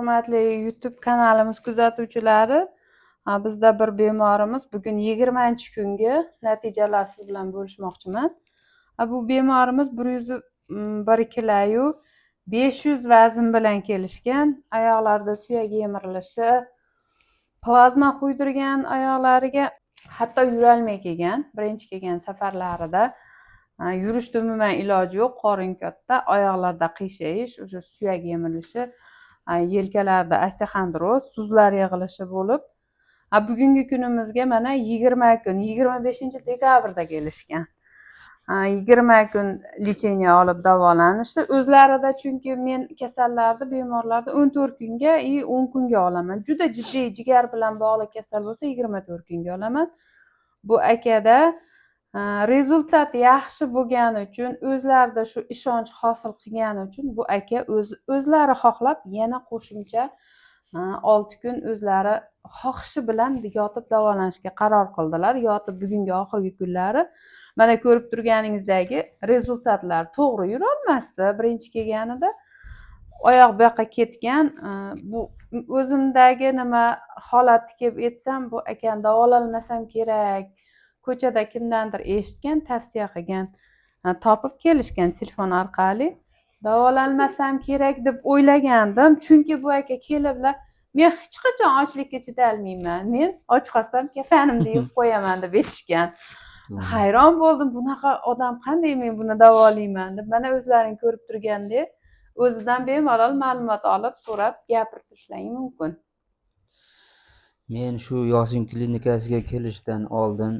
Hurmatli YouTube kanalimiz kuzatuvchilari, bizda bir bemorimiz bugun 20-kungi natijalar siz bilan bo'lishmoqchiman. Bu bemorimiz 101 kiloyu 500 vazn bilan kelishgan. Oyoqlarida suyak yemirilishi, plazma quydirgan oyoqlariga, hatto yurolmay kelgan. Birinchi kelgan safarlarida yurishda umuman iloji yo'q, qorin katta, oyoqlarda qiyshayis, o'sha suyak yemilishi, yelkalarda osteoxondroz, suzlar yig'ilishi bo'lib, bugungi kunimizga mana 20 kun, 25-dekabrda kelishgan. 20 kun lecheniya olib davolanishdi. O'zlarida chunki men kasallarni, bemorlarni 14 kunga, 10 kunga olaman. Juda jiddiy jigar bilan bog'liq kasal bo'lsa 24 kunga olaman. Bu akada rezultat yaxshi bo'lgani uchun, o'zlarida shu ishonch hosil qilgani uchun bu aka o'zlari xohlab yana qo'shimcha 6 kun o'zlari xohishi bilan yotib davolanishga qaror qildilar. Yotib bugungi oxirgi kunlari mana ko'rib turganingizdagi rezultatlar to'g'ri yurolmasdi. Birinchi kelganida oyoq bu yoqqa ketgan. Bu o'zimdagi nima holatni kelib aytsam, bu akani davolanmasam kerak. Ko'chada kimdandir eshitgan, tavsiya qilgan, topib kelishgan telefon orqali. Davolanmasam kerak deb o'ylagandim, chunki bu aka keliblar, men hech qachon ochlikka chidolmayman, men och qolsam kafanimni yeb qo'yaman deb aytishgan. Hayron bo'ldim, bunaqa odam qanday men buni davolayman deb. Mana o'zlaring ko'rib turgandek, o'zidan bemalol ma'lumot olib, so'rab gapirib turishlaring mumkin. Men shu Yosin klinikasiga kelishdan oldin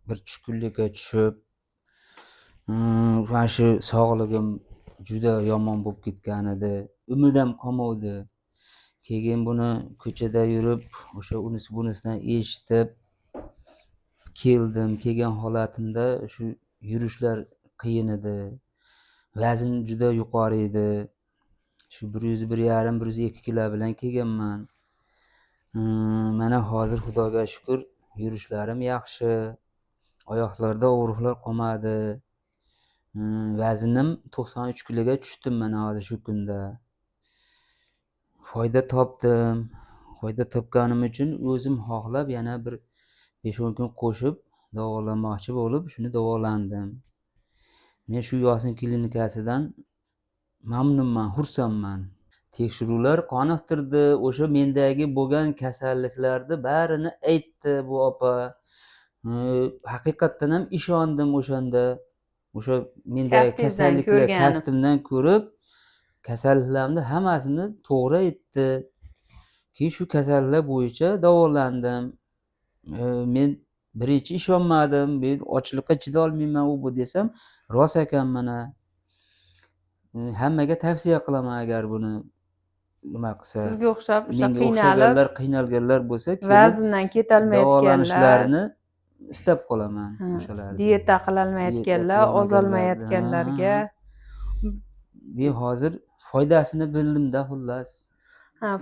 bir tushkunlikka tushib, mana shu sog'ligim juda yomon bo'lib ketgan edi. Umidim qolmadi. Keyin buni ko'chada yurib, o'sha unisi bunisidan eshitib keldim. Kelgan holatimda shu yurishlar qiyin edi. Vazn juda yuqori edi. Shu 101,5 102 kilo bilan kelganman. Mana hozir Xudoga shukr, yurishlarim yaxshi. Oyoqlarda og'riqlar qolmadi. Vaznim 93 kiloga tushdim mana hozir shu kunda. Foyda topdim. Foyda topganim uchun o'zim xohlab yana bir 5-10 kun qo'shib davolanmoqchi bo'lib, shuni davolandim. Men shu Yosin klinikasidan mamnunman, xursandman. Tekshiruvlar qoniqtirdi. O'sha mendagi bo'lgan kasalliklarni barini aytdi bu opa. Haqiqatdan ham ishondim o'shanda. O'sha mendagi kasalliklar kaftimdan ko'rib, kasalliklarni hammasini to'g'ri aytdi. Keyin shu kasalliklar bo'yicha davolandim. Men birinchi ishonmadim. Men ochlikqa chida olmayman bu desam, rost ekan mana. Hammaga tavsiya qilaman agar buni nima qilsa. Sizga o'xshab o'sha qiynalganlar bo'lsa, vazndan ketolmayotganlarni istab qolaman o'shalarni. Dieta qilolmayotganlar, ozolmayotganlarga. Men hozir foydasini bildim-da xullas.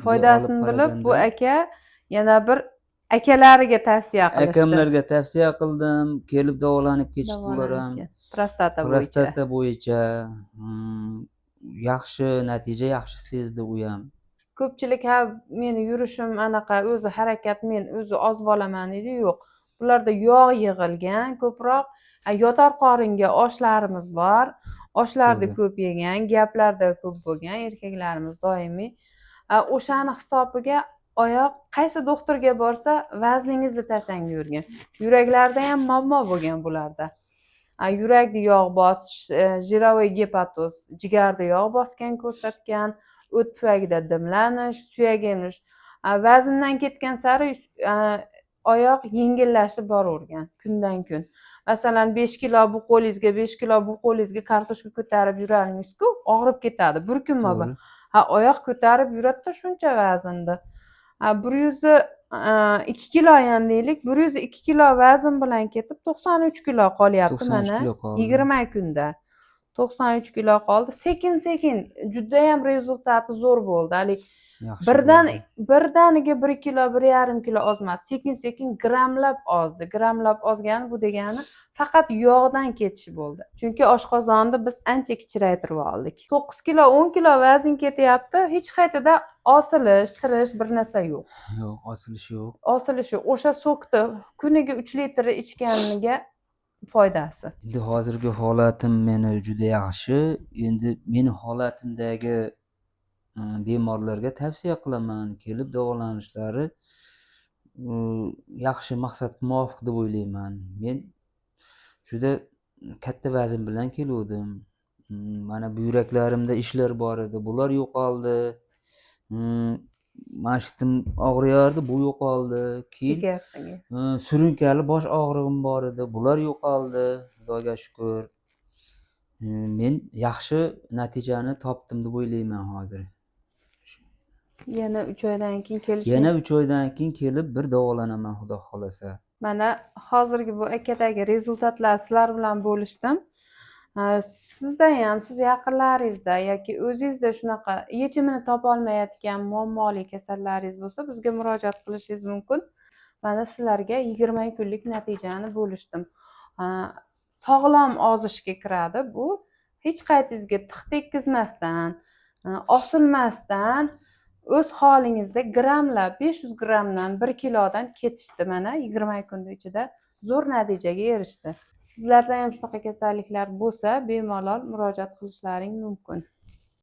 Foydasini bilib, bu aka yana bir akalariga tavsiya qilishdi. Akamlarga tavsiya qildim, kelib davolanib ketishdilar ham. Prostata bo'yicha yaxshi natija, yaxshi sezdi u ham. Ko'pchilik meni yurishim anaqa, o'zi harakat, men o'zi ozib olaman deydi. Yo'q. Bularda yog' yig'ilgan, ko'proq yotar qoringa oshlarimiz bor. Oshlarni ko'p yegan, gaplarda ko'p bo'lgan erkaklarimiz doimiy. O'shani hisobiga oyoq qaysi doktorga borsa, vazningizni tashlang yurgan. Yuraklarda ham muammo bo'lgan bularda. Yurakda yog' bosish, jiroviy gepatoz, jigarda yog' bosgan ko'rsatgan, o't pufagida dimlanish, suyak yemish. Vazndan ketgan sari oyoq yengillashib boravergan kundan kun. Masalan, 5 kilo bu qo'lingizga, 5 kilo bu qo'lingizga kartoshka ko'tarib yuralmaysiz-ku, og'rib ketadi. Bir kunmi bu? Oyoq ko'tarib yuradi shuncha vaznda. 102 kilo ham deylik, 102 kilo vazn bilan ketib 93 kilo qolyapti mana 20 kunda. 93 kilo qoldi. Sekin-sekin judayam rezultati zo'r bo'ldi. Hali Yaxshi birdaniga bo'ldi. 1 kilo, 1,5 kilo ozmadi. Sekin-sekin grammlab ozdi. Grammlab ozgani bu degani faqat yog'dan ketish bo'ldi. Chunki oshqozonni biz ancha kichraytirib oldik. 9 kilo, 10 kilo vazn ketyapti. Hech qaytida osilish, tirish bir narsa yo'q. Yo'q, osilish yo'q. Osilish yo'q. O'sha sokni kuniga 3 litr ichganiga foydasi. Endi hozirgi holatim meni juda yaxshi. Endi meni holatimdagi bemorlarga tavsiya qilaman. Kelib davolanishlari yaxshi maqsadga muvofiq deb o'ylayman. Men juda katta vazn bilan keluvdim. Mana buyraklarimda ishlar bor edi, bular yo'qoldi. Mashtim og'riyardi, bu yo'qoldi. Keyin Jigar. surunkali bosh og'rig'im bor edi, bular yo'qoldi, Xudoga shukr. Men yaxshi natijani topdim deb o'ylayman hozir. Yana 3 oydan keyin kelishim. Yana 3 oydan keyin kelib bir davolanaman, Xudo xolasa. Mana hozirgi bu akadagi rezultatlar sizlar bilan bo'lishdim. Sizda ham, siz yaqinlaringizda yoki o'zingizda shunaqa yechimini topa olmayotgan muammoli kasallaringiz bo'lsa, bizga murojaat qilishingiz mumkin. Mana sizlarga 20 kunlik natijani bo'lishdim. Sog'lom ozishga kiradi bu. Hech qaytingizga tiq tekkizmasdan, osilmasdan o'z holingizda grammlab 500 grammdan 1 kilodan ketishdi. Mana 20 kun ichida zo'r natijaga erishdi. Sizlarda ham shunaqa kasalliklar bo'lsa, bemalol murojaat qilishlaring mumkin.